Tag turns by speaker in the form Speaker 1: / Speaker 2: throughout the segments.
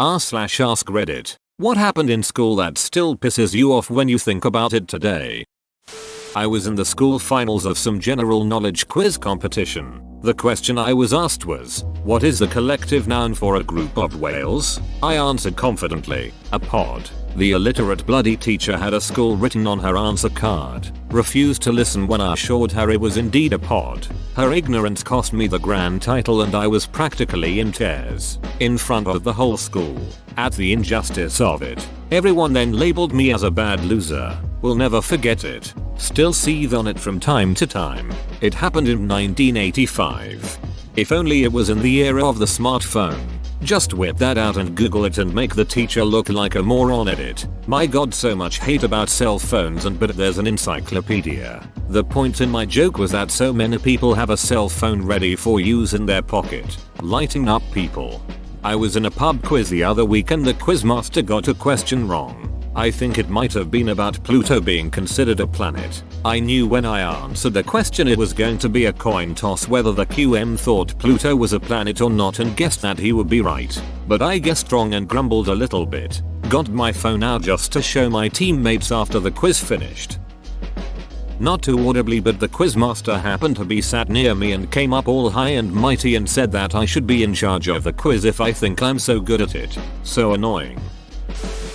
Speaker 1: r/ask Reddit. What happened in school that still pisses you off when you think about it today? I was in the school finals of some general knowledge quiz competition. The question I was asked was, what is the collective noun for a group of whales? I answered confidently, a pod. The illiterate bloody teacher had a skull written on her answer card, refused to listen when I assured her it was indeed a pod. Her ignorance cost me the grand title and I was practically in tears, in front of the whole school, at the injustice of it. Everyone then labeled me as a bad loser. Will never forget it. Still seethe on it from time to time. It happened in 1985. If only it was in the era of the smartphone. Just whip that out and Google it and make the teacher look like a moron at it. My god, so much hate about cell phones, and but there's an encyclopedia. The point in my joke was that so many people have a cell phone ready for use in their pocket, lighting up people. I was in a pub quiz the other week and the quizmaster got a question wrong. I think it might have been about Pluto being considered a planet. I knew when I answered the question it was going to be a coin toss whether the QM thought Pluto was a planet or not and guessed that he would be right. But I guessed wrong and grumbled a little bit. Got my phone out just to show my teammates after the quiz finished. Not too audibly, but the quizmaster happened to be sat near me and came up all high and mighty and said that I should be in charge of the quiz if I think I'm so good at it. So annoying.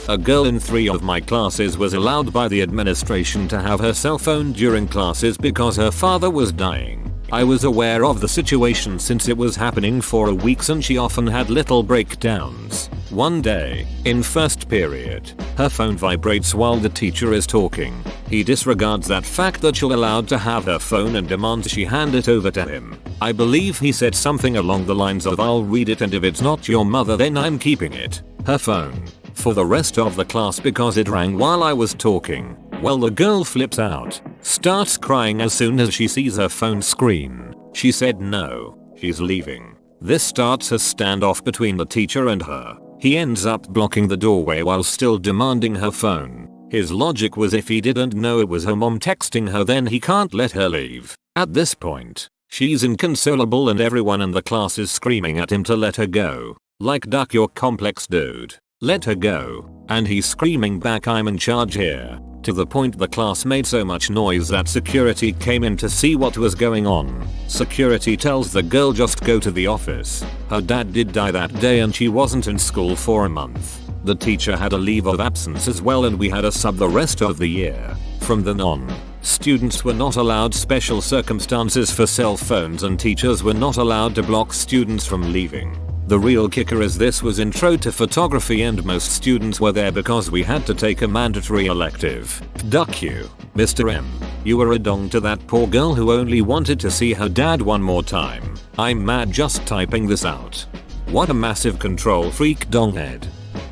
Speaker 1: A girl in 3 of my classes was allowed by the administration to have her cell phone during classes because her father was dying. I was aware of the situation since it was happening for weeks and she often had little breakdowns. One day, in first period, her phone vibrates while the teacher is talking. He disregards that fact that she's allowed to have her phone and demands she hand it over to him. I believe he said something along the lines of, "I'll read it and if it's not your mother then I'm keeping it." Her phone. For the rest of the class because it rang while I was talking. Well, the girl flips out, starts crying as soon as she sees her phone screen. She said no, she's leaving. This starts a standoff between the teacher and her. He ends up blocking the doorway while still demanding her phone. His logic was if he didn't know it was her mom texting her then he can't let her leave. At this point, she's inconsolable and everyone in the class is screaming at him to let her go. Like, duck your complex, dude. Let her go. And he's screaming back, "I'm in charge here." To the point the class made so much noise that security came in to see what was going on. Security tells the girl just go to the office. Her dad did die that day and she wasn't in school for a month. The teacher had a leave of absence as well and we had a sub the rest of the year. From then on, students were not allowed special circumstances for cell phones and teachers were not allowed to block students from leaving. The real kicker is this was intro to photography and most students were there because we had to take a mandatory elective. Duck you, Mr. M. You were a dong to that poor girl who only wanted to see her dad one more time. I'm mad just typing this out. What a massive control freak donghead.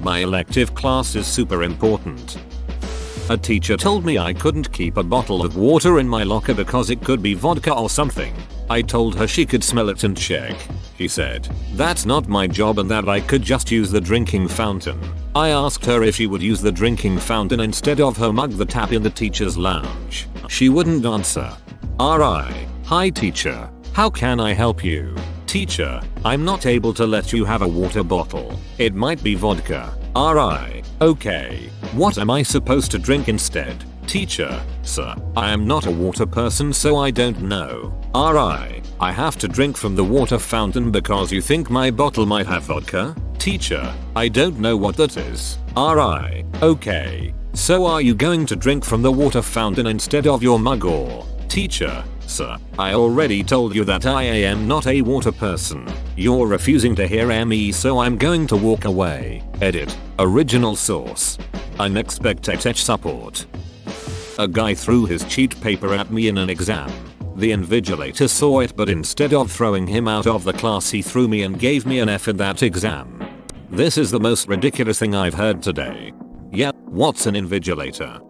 Speaker 1: My elective class is super important. A teacher told me I couldn't keep a bottle of water in my locker because it could be vodka or something. I told her she could smell it and check. She said, "That's not my job," and that I could just use the drinking fountain. I asked her if she would use the drinking fountain instead of her mug, the tap in the teacher's lounge. She wouldn't answer. Hi teacher. How can I help you? Teacher, I'm not able to let you have a water bottle. It might be vodka. Okay. What am I supposed to drink instead? Teacher, sir, I am not a water person so I don't know. I have to drink from the water fountain because you think my bottle might have vodka? Teacher, I don't know what that is. Okay. So are you going to drink from the water fountain instead of your mug or? Teacher, sir, I already told you that I am not a water person. You're refusing to hear me so I'm going to walk away. Edit. Original source. Unexpected support. A guy threw his cheat paper at me in an exam. The invigilator saw it but instead of throwing him out of the class he threw me and gave me an F in that exam. This is the most ridiculous thing I've heard today. Yep, what's an invigilator?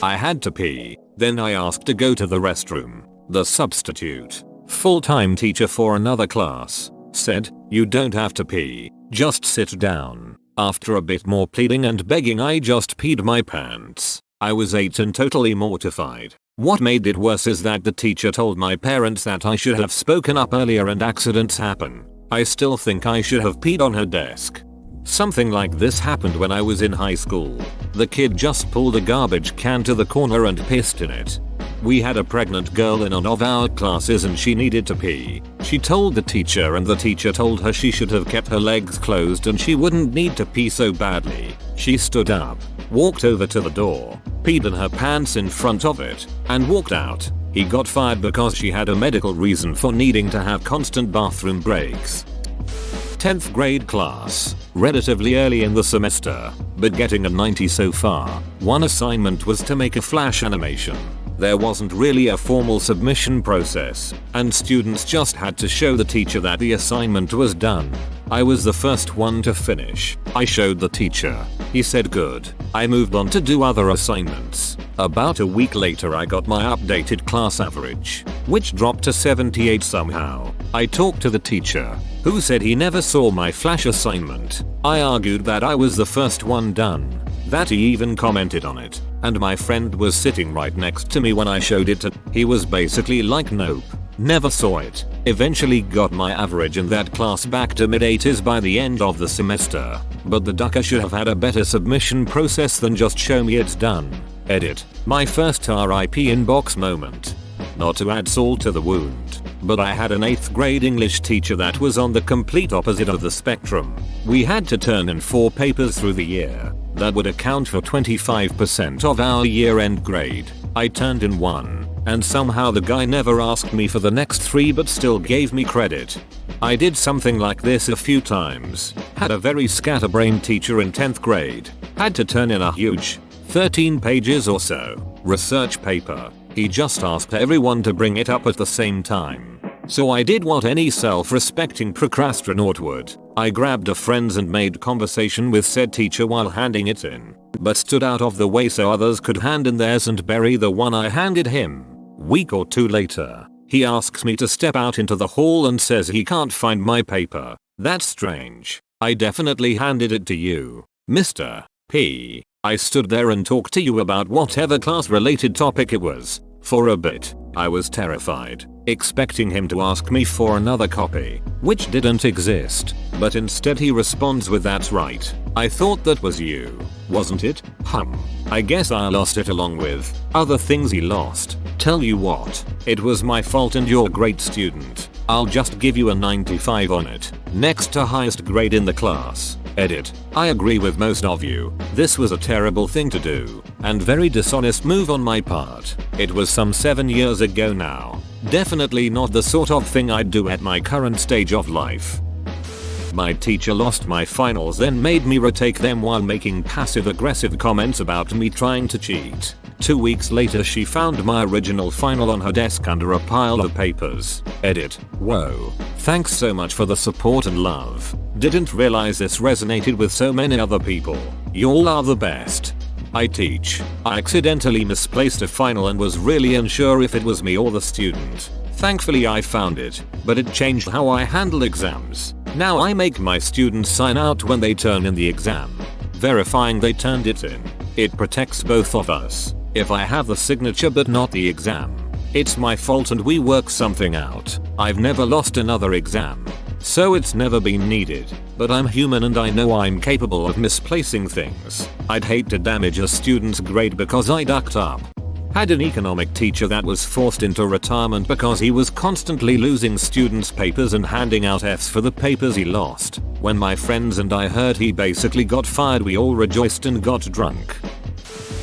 Speaker 1: I had to pee, then I asked to go to the restroom. The substitute, full-time teacher for another class, said, "You don't have to pee, just sit down." After a bit more pleading and begging I just peed my pants. I was 8 and totally mortified. What made it worse is that the teacher told my parents that I should have spoken up earlier and accidents happen. I still think I should have peed on her desk. Something like this happened when I was in high school. The kid just pulled a garbage can to the corner and pissed in it. We had a pregnant girl in one of our classes and she needed to pee. She told the teacher and the teacher told her she should have kept her legs closed and she wouldn't need to pee so badly. She stood up, walked over to the door, peed in her pants in front of it, and walked out. He got fired because she had a medical reason for needing to have constant bathroom breaks. 10th grade class, relatively early in the semester, but getting a 90 so far. One assignment was to make a flash animation. There wasn't really a formal submission process, and students just had to show the teacher that the assignment was done. I was the first one to finish. I showed the teacher. He said good. I moved on to do other assignments. About a week later I got my updated class average, which dropped to 78 somehow. I talked to the teacher, who said he never saw my flash assignment. I argued that I was the first one done, that he even commented on it, and my friend was sitting right next to me when I showed it to. He was basically like nope, never saw it. Eventually got my average in that class back to mid-80s by the end of the semester, but the ducker should have had a better submission process than just show me it's done. Edit. My first RIP inbox moment. Not to add salt to the wound, but I had an 8th grade English teacher that was on the complete opposite of the spectrum. We had to turn in 4 papers through the year. That would account for 25% of our year-end grade. I turned in 1, and somehow the guy never asked me for the next 3 but still gave me credit. I did something like this a few times. Had a very scatterbrained teacher in 10th grade. Had to turn in a huge, 13 pages or so, research paper. He just asked everyone to bring it up at the same time. So I did what any self-respecting procrastinator would. I grabbed a friend and made conversation with said teacher while handing it in, but stood out of the way so others could hand in theirs and bury the one I handed him. Week or 2 later, he asks me to step out into the hall and says he can't find my paper. That's strange. I definitely handed it to you, Mr. P. I stood there and talked to you about whatever class-related topic it was. For a bit, I was terrified, expecting him to ask me for another copy, which didn't exist, but instead he responds with "That's right. I thought that was you, wasn't it? I guess I lost it along with other things he lost. Tell you what, it was my fault and you're a great student. I'll just give you a 95 on it. Next to highest grade in the class. Edit. I agree with most of you. This was a terrible thing to do, and very dishonest move on my part. It was some 7 years ago now. Definitely not the sort of thing I'd do at my current stage of life. My teacher lost my finals then made me retake them while making passive-aggressive comments about me trying to cheat. 2 weeks later she found my original final on her desk under a pile of papers. Edit. Whoa. Thanks so much for the support and love. Didn't realize this resonated with so many other people. Y'all are the best. I teach. I accidentally misplaced a final and was really unsure if it was me or the student. Thankfully I found it, but it changed how I handle exams. Now I make my students sign out when they turn in the exam, verifying they turned it in. It protects both of us. If I have the signature but not the exam, it's my fault and we work something out. I've never lost another exam, so it's never been needed, but I'm human and I know I'm capable of misplacing things. I'd hate to damage a student's grade because I ducked up. Had an economic teacher that was forced into retirement because he was constantly losing students' papers and handing out Fs for the papers he lost. When my friends and I heard he basically got fired, we all rejoiced and got drunk.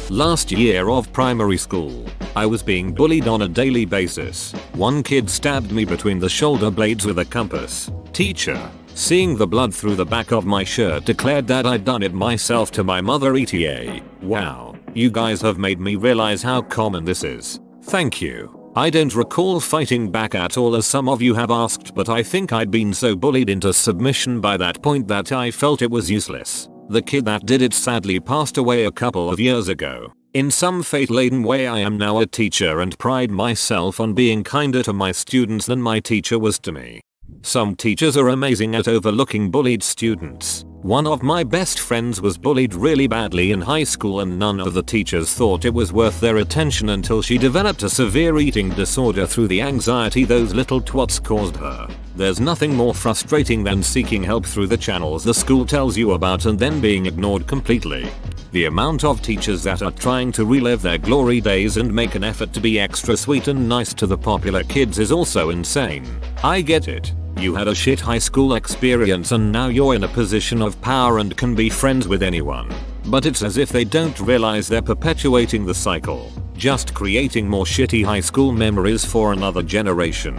Speaker 1: Last year of primary school, I was being bullied on a daily basis. One kid stabbed me between the shoulder blades with a compass. Teacher, seeing the blood through the back of my shirt, declared that I'd done it myself to my mother ETA. Wow, you guys have made me realize how common this is. Thank you. I don't recall fighting back at all as some of you have asked, but I think I'd been so bullied into submission by that point that I felt it was useless. The kid that did it sadly passed away a couple of years ago. In some fate-laden way I am now a teacher and pride myself on being kinder to my students than my teacher was to me. Some teachers are amazing at overlooking bullied students. One of my best friends was bullied really badly in high school and none of the teachers thought it was worth their attention until she developed a severe eating disorder through the anxiety those little twats caused her. There's nothing more frustrating than seeking help through the channels the school tells you about and then being ignored completely. The amount of teachers that are trying to relive their glory days and make an effort to be extra sweet and nice to the popular kids is also insane. I get it. You had a shit high school experience and now you're in a position of power and can be friends with anyone. But it's as if they don't realize they're perpetuating the cycle, just creating more shitty high school memories for another generation.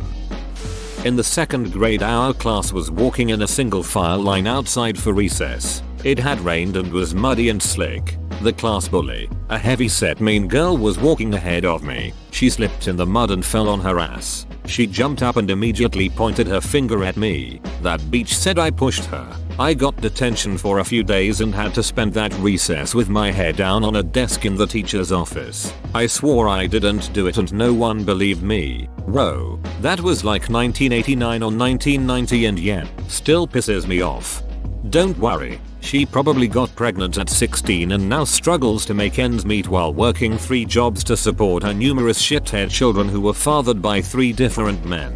Speaker 1: In the second grade, our class was walking in a single file line outside for recess. It had rained and was muddy and slick. The class bully, a heavy-set mean girl, was walking ahead of me. She slipped in the mud and fell on her ass. She jumped up and immediately pointed her finger at me. That bitch said I pushed her. I got detention for a few days and had to spend that recess with my head down on a desk in the teacher's office. I swore I didn't do it and no one believed me. Whoa, that was like 1989 or 1990 and yet still pisses me off. Don't worry, she probably got pregnant at 16 and now struggles to make ends meet while working 3 jobs to support her numerous shithead children who were fathered by 3 different men.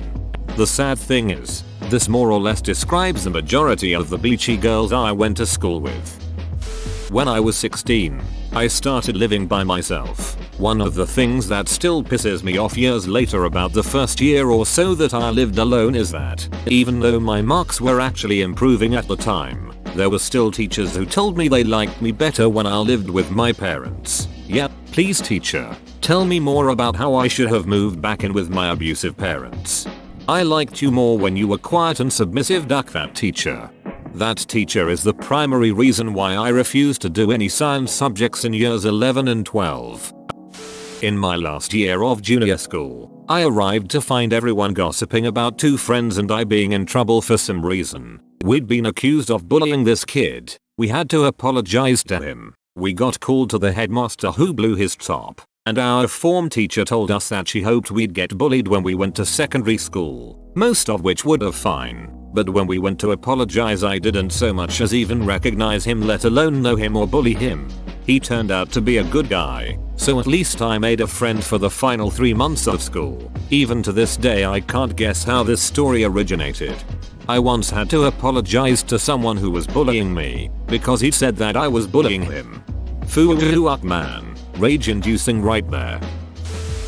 Speaker 1: The sad thing is, this more or less describes the majority of the beachy girls I went to school with. When I was 16, I started living by myself. One of the things that still pisses me off years later about the first year or so that I lived alone is that, even though my marks were actually improving at the time, there were still teachers who told me they liked me better when I lived with my parents. Yep, please teacher, tell me more about how I should have moved back in with my abusive parents. I liked you more when you were quiet and submissive. Duck that teacher. That teacher is the primary reason why I refused to do any science subjects in years 11 and 12. In my last year of junior school, I arrived to find everyone gossiping about 2 friends and I being in trouble for some reason. We'd been accused of bullying this kid. We had to apologize to him. We got called to the headmaster who blew his top. And our form teacher told us that she hoped we'd get bullied when we went to secondary school. Most of which would have fine. But when we went to apologize, I didn't so much as even recognize him, let alone know him or bully him. He turned out to be a good guy, so at least I made a friend for the final 3 months of school. Even to this day I can't guess how this story originated. I once had to apologize to someone who was bullying me, because he said that I was bullying him. Foo up man. Rage inducing right there.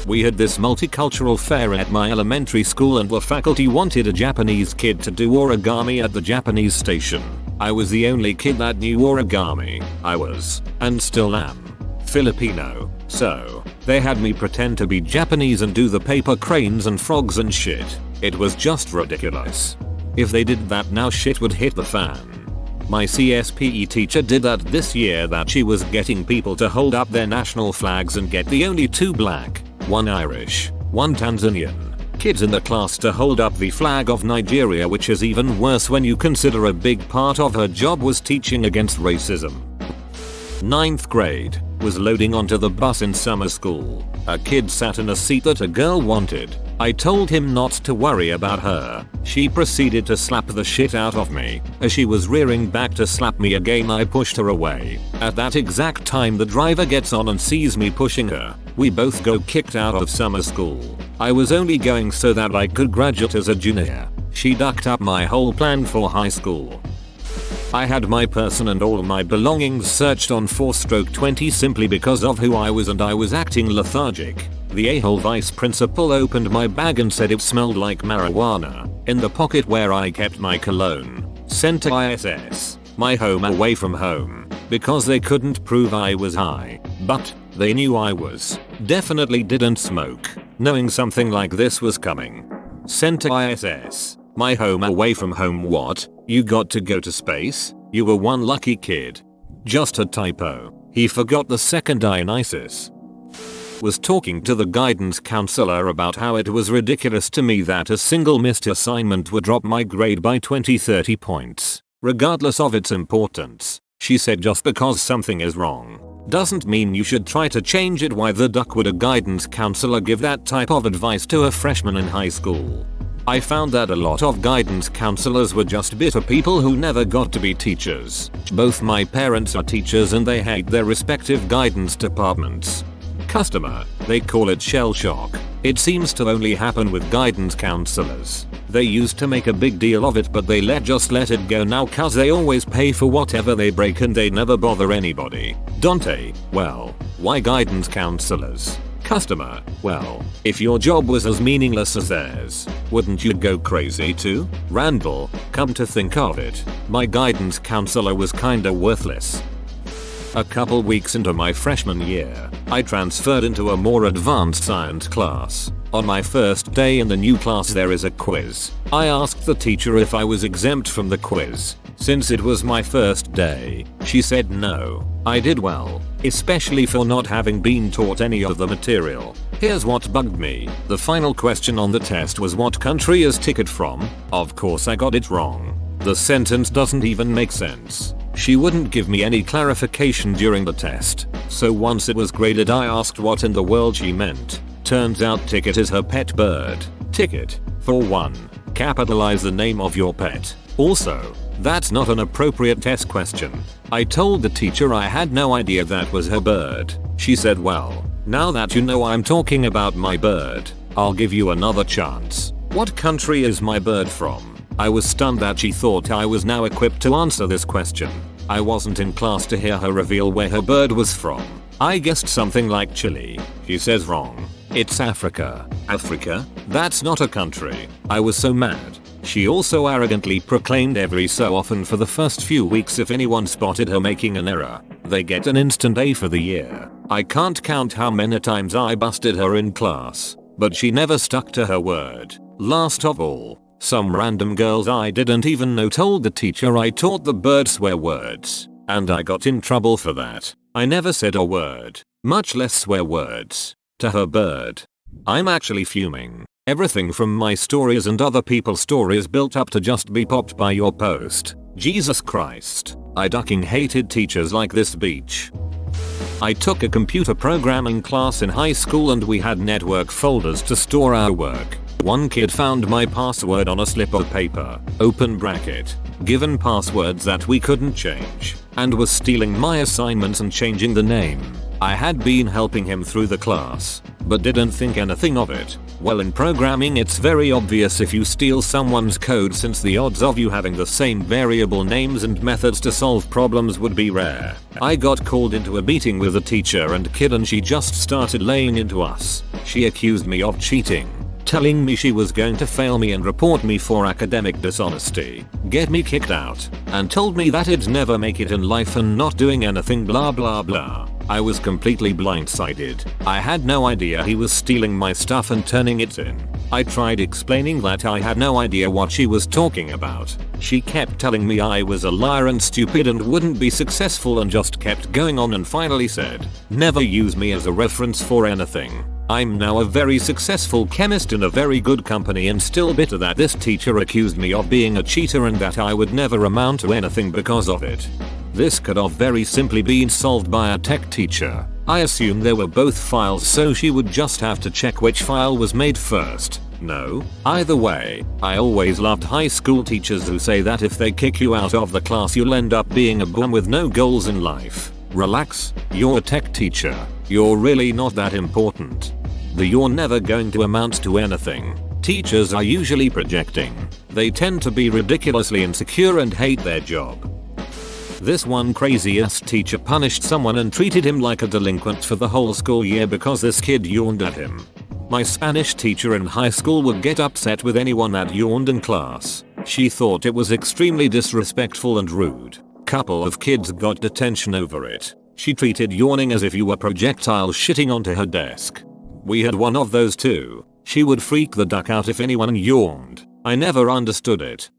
Speaker 1: We had this multicultural fair at my elementary school and the faculty wanted a Japanese kid to do origami at the Japanese station. I was the only kid that knew origami. I was, and still am, Filipino, so they had me pretend to be Japanese and do the paper cranes and frogs and shit. It was just ridiculous. If they did that now, shit would hit the fan. My CSPE teacher did that this year, that she was getting people to hold up their national flags and get the only 2 black, 1 Irish, 1 Tanzanian kids in the class to hold up the flag of Nigeria, which is even worse when you consider a big part of her job was teaching against racism. 9th grade, was loading onto the bus in summer school. A kid sat in a seat that a girl wanted. I told him not to worry about her. She proceeded to slap the shit out of me. As she was rearing back to slap me again, I pushed her away. At that exact time the driver gets on and sees me pushing her. We both go kicked out of summer school. I was only going so that I could graduate as a junior. She ducked up my whole plan for high school. I had my person and all my belongings searched on 4/20 simply because of who I was and I was acting lethargic. The a-hole vice principal opened my bag and said it smelled like marijuana. In the pocket where I kept my cologne, sent to ISS, my home away from home, because they couldn't prove I was high. But they knew I was. Definitely didn't smoke. Knowing something like this was coming. Sent to ISS, my home away from home. What? You got to go to space? You were one lucky kid. Just a typo. He forgot the second I in ISIS. Was talking to the guidance counselor about how it was ridiculous to me that a single missed assignment would drop my grade by 20-30 points, regardless of its importance. She said just because something is wrong doesn't mean you should try to change it. Why the duck would a guidance counselor give that type of advice to a freshman in high school? I found that a lot of guidance counselors were just bitter people who never got to be teachers. Both my parents are teachers and they hate their respective guidance departments. Customer, they call it shell shock. It seems to only happen with guidance counselors. They used to make a big deal of it, but they just let it go now cause they always pay for whatever they break and they never bother anybody. Dante, well, why guidance counselors? Customer, well, if your job was as meaningless as theirs, wouldn't you go crazy too? Randall, come to think of it, my guidance counselor was kinda worthless. A couple weeks into my freshman year, I transferred into a more advanced science class. On my first day in the new class there is a quiz. I asked the teacher if I was exempt from the quiz. Since it was my first day, she said no. I did well, especially for not having been taught any of the material. Here's what bugged me. The final question on the test was what country is ticket from? Of course I got it wrong. The sentence doesn't even make sense. She wouldn't give me any clarification during the test, so once it was graded I asked what in the world she meant. Turns out ticket is her pet bird. Ticket, for one, capitalize the name of your pet. Also, that's not an appropriate test question. I told the teacher I had no idea that was her bird. She said, well, now that you know I'm talking about my bird, I'll give you another chance. What country is my bird from? I was stunned that she thought I was now equipped to answer this question. I wasn't in class to hear her reveal where her bird was from. I guessed something like Chile. She says wrong. It's Africa. Africa? That's not a country. I was so mad. She also arrogantly proclaimed every so often for the first few weeks if anyone spotted her making an error, they get an instant A for the year. I can't count how many times I busted her in class, but she never stuck to her word. Last of all, some random girls I didn't even know told the teacher I taught the bird swear words, and I got in trouble for that. I never said a word, much less swear words, to her bird. I'm actually fuming. Everything from my stories and other people's stories built up to just be popped by your post. Jesus Christ, I ducking hated teachers like this beach. I took a computer programming class in high school and we had network folders to store our work. One kid found my password on a slip of paper, open bracket, given passwords that we couldn't change, and was stealing my assignments and changing the name. I had been helping him through the class, but didn't think anything of it. Well, in programming it's very obvious if you steal someone's code since the odds of you having the same variable names and methods to solve problems would be rare. I got called into a meeting with a teacher and kid and she just started laying into us. She accused me of cheating, telling me she was going to fail me and report me for academic dishonesty, get me kicked out, and told me that I'd never make it in life and not doing anything blah blah blah. I was completely blindsided. I had no idea he was stealing my stuff and turning it in. I tried explaining that I had no idea what she was talking about. She kept telling me I was a liar and stupid and wouldn't be successful and just kept going on and finally said, never use me as a reference for anything. I'm now a very successful chemist in a very good company and still bitter that this teacher accused me of being a cheater and that I would never amount to anything because of it. This could have very simply been solved by a tech teacher. I assume there were both files so she would just have to check which file was made first. No. Either way, I always loved high school teachers who say that if they kick you out of the class you'll end up being a bum with no goals in life. Relax, you're a tech teacher. You're really not that important. You're never going to amount to anything. Teachers are usually projecting. They tend to be ridiculously insecure and hate their job. This one crazy ass teacher punished someone and treated him like a delinquent for the whole school year because this kid yawned at him. My Spanish teacher in high school would get upset with anyone that yawned in class. She thought it was extremely disrespectful and rude. Couple of kids got detention over it. She treated yawning as if you were projectile shitting onto her desk. We had one of those too. She would freak the duck out if anyone yawned. I never understood it.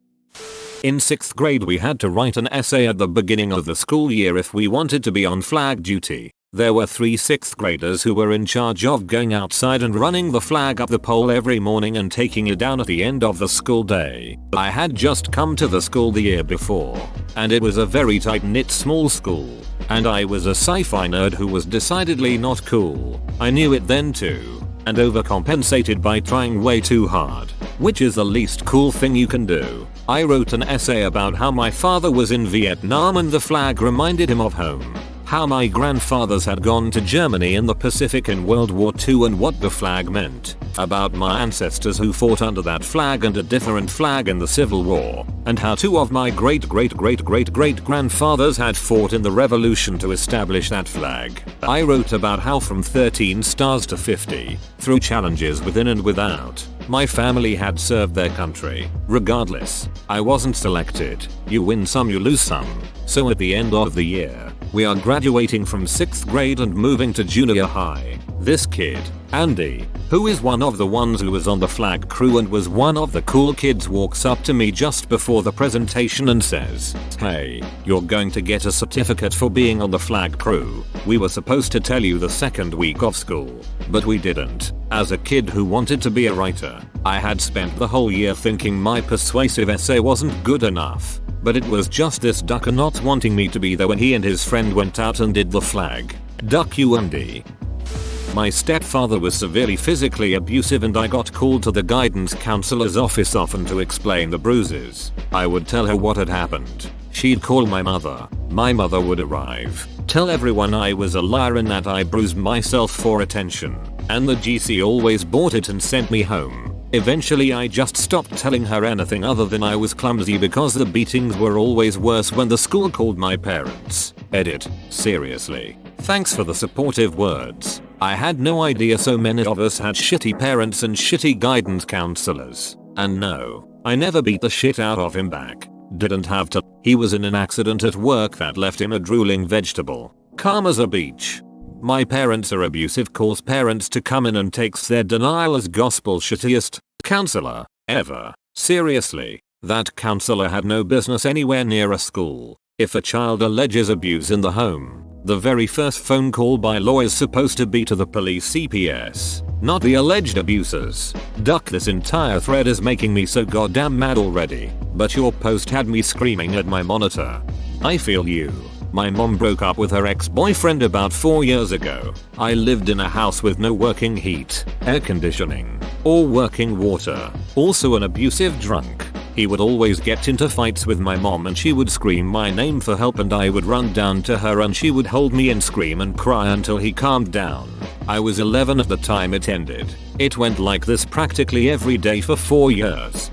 Speaker 1: In 6th grade we had to write an essay at the beginning of the school year if we wanted to be on flag duty. There were 3 6th graders who were in charge of going outside and running the flag up the pole every morning and taking it down at the end of the school day. I had just come to the school the year before, and it was a very tight-knit small school, and I was a sci-fi nerd who was decidedly not cool. I knew it then too, and overcompensated by trying way too hard. Which is the least cool thing you can do. I wrote an essay about how my father was in Vietnam and the flag reminded him of home. How my grandfathers had gone to Germany in the Pacific in World War II and what the flag meant. About my ancestors who fought under that flag and a different flag in the Civil War. And how 2 of my great-great-great-great-great-grandfathers had fought in the revolution to establish that flag. I wrote about how from 13 stars to 50, through challenges within and without, my family had served their country. Regardless, I wasn't selected. You win some, you lose some. So at the end of the year, we are graduating from 6th grade and moving to junior high. This kid, Andy, who is one of the ones who was on the flag crew and was one of the cool kids, walks up to me just before the presentation and says, "Hey, you're going to get a certificate for being on the flag crew. We were supposed to tell you the second week of school, but we didn't." As a kid who wanted to be a writer, I had spent the whole year thinking my persuasive essay wasn't good enough. But it was just this ducker not wanting me to be there when he and his friend went out and did the flag. Duck you, Andy. My stepfather was severely physically abusive and I got called to the guidance counselor's office often to explain the bruises. I would tell her what had happened. She'd call my mother. My mother would arrive, tell everyone I was a liar and that I bruised myself for attention. And the GC always bought it and sent me home. Eventually I just stopped telling her anything other than I was clumsy because the beatings were always worse when the school called my parents. Edit. Seriously. Thanks for the supportive words. I had no idea so many of us had shitty parents and shitty guidance counselors. And no, I never beat the shit out of him back. Didn't have to. He was in an accident at work that left him a drooling vegetable. Calm as a beach. My parents are abusive, calls parents to come in and takes their denial as gospel. Shittiest counselor ever. Seriously, that counselor had no business anywhere near a school. If a child alleges abuse in the home, the very first phone call by law is supposed to be to the police CPS, not the alleged abusers. Duck, this entire thread is making me so goddamn mad already, but your post had me screaming at my monitor. I feel you. My mom broke up with her ex-boyfriend about 4 years ago. I lived in a house with no working heat, air conditioning, or working water. Also an abusive drunk. He would always get into fights with my mom and she would scream my name for help and I would run down to her and she would hold me and scream and cry until he calmed down. I was 11 at the time it ended. It went like this practically every day for 4 years.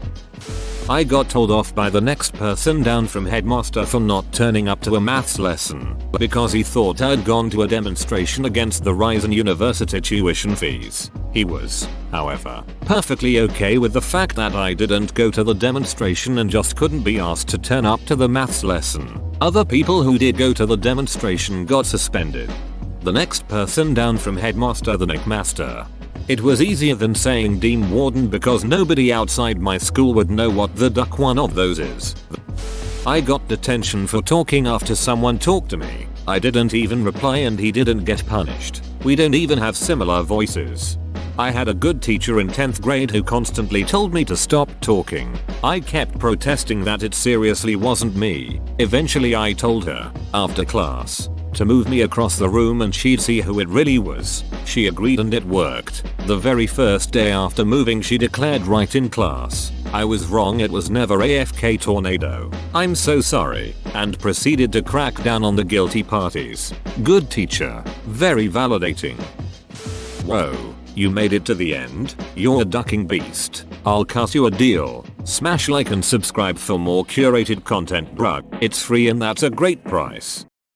Speaker 1: I got told off by the next person down from headmaster for not turning up to a maths lesson because he thought I'd gone to a demonstration against the rise in university tuition fees. He was, however, perfectly okay with the fact that I didn't go to the demonstration and just couldn't be asked to turn up to the maths lesson. Other people who did go to the demonstration got suspended. The next person down from headmaster, the McMaster. It was easier than saying Dean Warden because nobody outside my school would know what the duck one of those is. I got detention for talking after someone talked to me. I didn't even reply and he didn't get punished. We don't even have similar voices. I had a good teacher in 10th grade who constantly told me to stop talking. I kept protesting that it seriously wasn't me. Eventually I told her, after class, to move me across the room and she'd see who it really was. She agreed and it worked. The very first day after moving she declared right in class, "I was wrong, it was never AFK tornado. I'm so sorry," and proceeded to crack down on the guilty parties. Good teacher. Very validating. Whoa, you made it to the end? You're a ducking beast. I'll cut you a deal. Smash like and subscribe for more curated content, bruh. It's free and that's a great price.